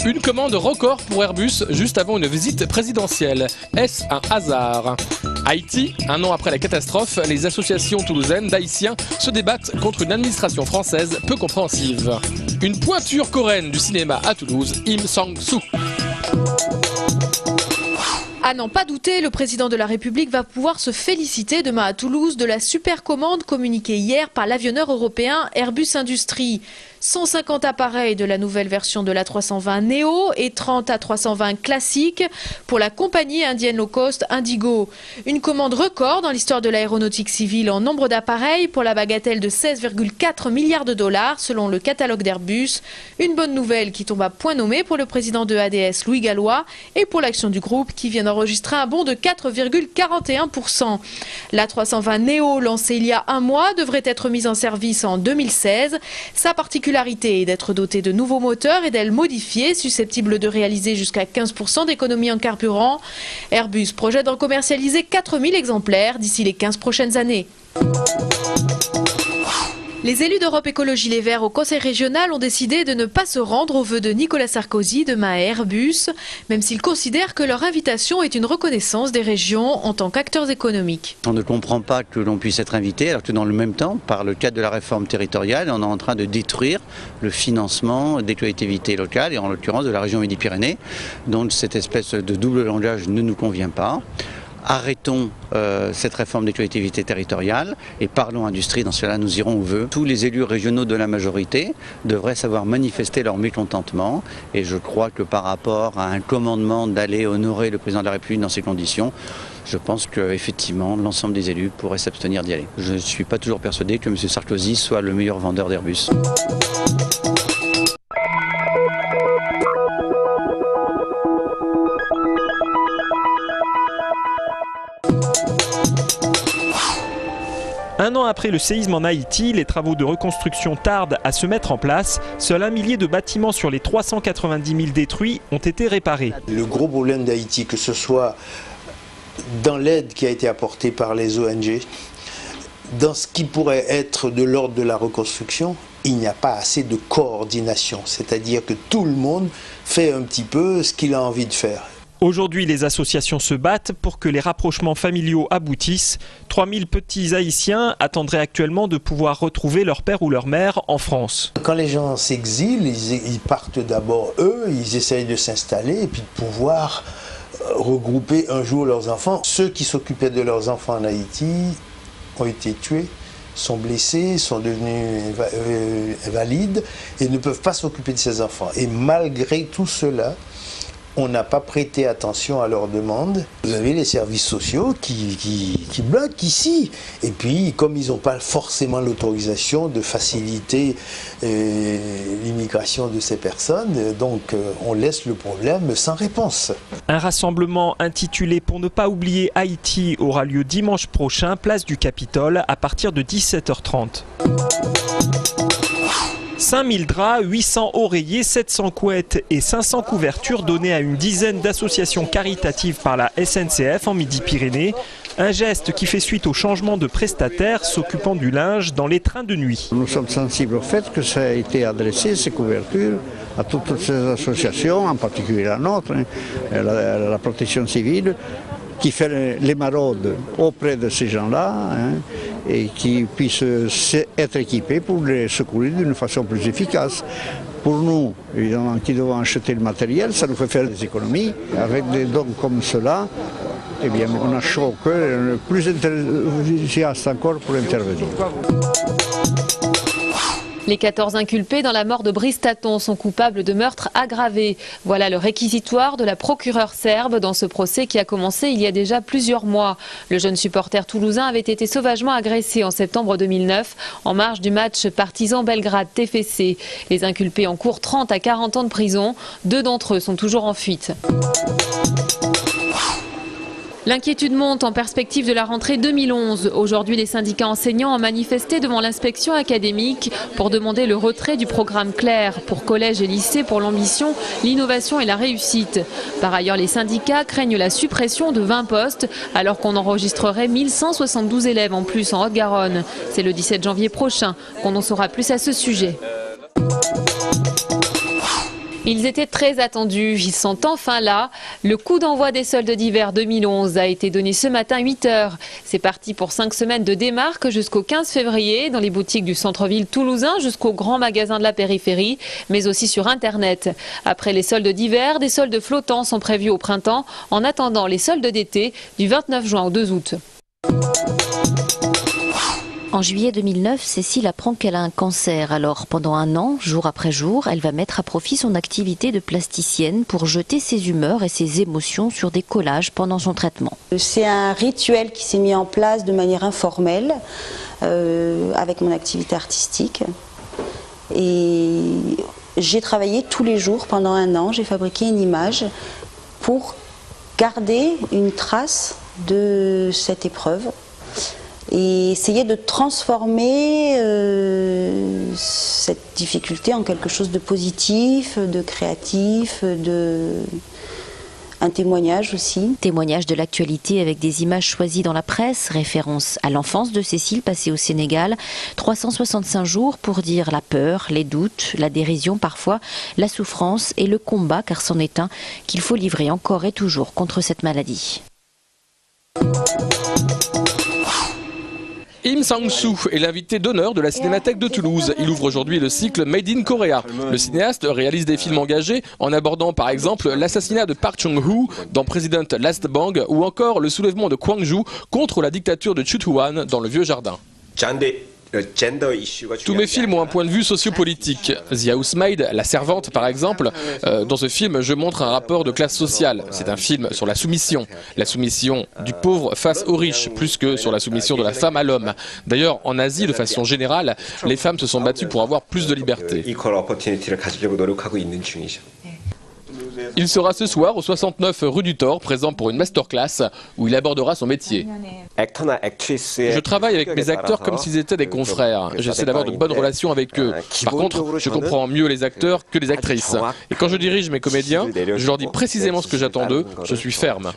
Une commande record pour Airbus juste avant une visite présidentielle. Est-ce un hasard ? Haïti, un an après la catastrophe, les associations toulousaines d'Haïtiens se débattent contre une administration française peu compréhensive. Une pointure coréenne du cinéma à Toulouse, Im Sang-soo. À n'en pas douter, le président de la République va pouvoir se féliciter demain à Toulouse de la super commande communiquée hier par l'avionneur européen Airbus Industrie. 150 appareils de la nouvelle version de l'A320 Neo et 30 A320 classiques pour la compagnie indienne low cost Indigo. Une commande record dans l'histoire de l'aéronautique civile en nombre d'appareils pour la bagatelle de 16,4 milliards de dollars selon le catalogue d'Airbus. Une bonne nouvelle qui tombe à point nommé pour le président de ADS Louis Gallois et pour l'action du groupe qui vient d'enregistrer un bond de 4,41%. L'A320 Neo lancé il y a un mois devrait être mise en service en 2016. Sa particularité est d'être doté de nouveaux moteurs et d'ailes modifiées susceptibles de réaliser jusqu'à 15% d'économie en carburant. Airbus projette d'en commercialiser 4000 exemplaires d'ici les 15 prochaines années. Les élus d'Europe Écologie Les Verts au Conseil régional ont décidé de ne pas se rendre aux vœux de Nicolas Sarkozy demain à Airbus, même s'ils considèrent que leur invitation est une reconnaissance des régions en tant qu'acteurs économiques. On ne comprend pas que l'on puisse être invité, alors que dans le même temps, par le cadre de la réforme territoriale, on est en train de détruire le financement des collectivités locales, et en l'occurrence de la région Midi-Pyrénées. Donc cette espèce de double langage ne nous convient pas. Arrêtons cette réforme des collectivités territoriales et parlons industrie, dans cela nous irons où veut. Tous les élus régionaux de la majorité devraient savoir manifester leur mécontentement et je crois que par rapport à un commandement d'aller honorer le président de la République dans ces conditions, je pense qu'effectivement l'ensemble des élus pourraient s'abstenir d'y aller. Je ne suis pas toujours persuadé que M. Sarkozy soit le meilleur vendeur d'Airbus. Un an après le séisme en Haïti, les travaux de reconstruction tardent à se mettre en place. Seul 1 millier de bâtiments sur les 390 000 détruits ont été réparés. Le gros problème d'Haïti, que ce soit dans l'aide qui a été apportée par les ONG, dans ce qui pourrait être de l'ordre de la reconstruction, il n'y a pas assez de coordination. C'est-à-dire que tout le monde fait un petit peu ce qu'il a envie de faire. Aujourd'hui, les associations se battent pour que les rapprochements familiaux aboutissent. 3000 petits Haïtiens attendraient actuellement de pouvoir retrouver leur père ou leur mère en France. Quand les gens s'exilent, ils partent d'abord eux, ils essayent de s'installer et puis de pouvoir regrouper un jour leurs enfants. Ceux qui s'occupaient de leurs enfants en Haïti ont été tués, sont blessés, sont devenus invalides et ne peuvent pas s'occuper de ces enfants. Et malgré tout cela, on n'a pas prêté attention à leurs demandes. Vous avez les services sociaux qui bloquent ici. Et puis, comme ils n'ont pas forcément l'autorisation de faciliter l'immigration de ces personnes, donc on laisse le problème sans réponse. Un rassemblement intitulé « Pour ne pas oublier Haïti » aura lieu dimanche prochain, place du Capitole, à partir de 17h30. 5000 draps, 800 oreillers, 700 couettes et 500 couvertures données à une dizaine d'associations caritatives par la SNCF en Midi-Pyrénées. Un geste qui fait suite au changement de prestataire s'occupant du linge dans les trains de nuit. Nous sommes sensibles au fait que ça a été adressé, ces couvertures, à toutes ces associations, en particulier la nôtre, la protection civile, qui fait les maraudes auprès de ces gens-là et qui puissent être équipés pour les secourir d'une façon plus efficace. Pour nous, évidemment, qui devons acheter le matériel, ça nous fait faire des économies. Avec des dons comme cela, eh bien, on a chaud au cœur, plus enthousiaste encore pour intervenir. Les 14 inculpés dans la mort de Brice Taton sont coupables de meurtre aggravé. Voilà le réquisitoire de la procureure serbe dans ce procès qui a commencé il y a déjà plusieurs mois. Le jeune supporter toulousain avait été sauvagement agressé en septembre 2009 en marge du match Partizan Belgrade-TFC. Les inculpés encourent 30 à 40 ans de prison. 2 d'entre eux sont toujours en fuite. L'inquiétude monte en perspective de la rentrée 2011. Aujourd'hui, les syndicats enseignants ont manifesté devant l'inspection académique pour demander le retrait du programme Claire pour collèges et lycées pour l'ambition, l'innovation et la réussite. Par ailleurs, les syndicats craignent la suppression de 20 postes alors qu'on enregistrerait 1172 élèves en plus en Haute-Garonne. C'est le 17 janvier prochain qu'on en saura plus à ce sujet. Ils étaient très attendus, ils sont enfin là. Le coup d'envoi des soldes d'hiver 2011 a été donné ce matin 8 h. C'est parti pour 5 semaines de démarque jusqu'au 15 février dans les boutiques du centre-ville toulousain jusqu'aux grands magasins de la périphérie, mais aussi sur Internet. Après les soldes d'hiver, des soldes flottants sont prévus au printemps en attendant les soldes d'été du 29 juin au 2 août. En juillet 2009, Cécile apprend qu'elle a un cancer. Alors, pendant un an, jour après jour, elle va mettre à profit son activité de plasticienne pour jeter ses humeurs et ses émotions sur des collages pendant son traitement. C'est un rituel qui s'est mis en place de manière informelle avec mon activité artistique. Et j'ai travaillé tous les jours pendant un an. J'ai fabriqué une image pour garder une trace de cette épreuve. Et essayer de transformer cette difficulté en quelque chose de positif, de créatif, un témoignage aussi. Témoignage de l'actualité avec des images choisies dans la presse, référence à l'enfance de Cécile passée au Sénégal, 365 jours pour dire la peur, les doutes, la dérision parfois, la souffrance et le combat, car c'en est un, qu'il faut livrer encore et toujours contre cette maladie. Im Sang-soo est l'invité d'honneur de la Cinémathèque de Toulouse. Il ouvre aujourd'hui le cycle Made in Korea. Le cinéaste réalise des films engagés en abordant par exemple l'assassinat de Park Chung-hoo dans President Last Bang ou encore le soulèvement de Gwangju contre la dictature de Chut-hwan dans Le Vieux Jardin. Tous mes films ont un point de vue sociopolitique. The Housemaid, La Servante par exemple, dans ce film je montre un rapport de classe sociale. C'est un film sur la soumission du pauvre face au riche, plus que sur la soumission de la femme à l'homme. D'ailleurs en Asie de façon générale, les femmes se sont battues pour avoir plus de liberté. Il sera ce soir au 69 rue du Thor, présent pour une masterclass où il abordera son métier. Je travaille avec mes acteurs comme s'ils étaient des confrères. J'essaie d'avoir de bonnes relations avec eux. Par contre, je comprends mieux les acteurs que les actrices. Et quand je dirige mes comédiens, je leur dis précisément ce que j'attends d'eux. Je suis ferme.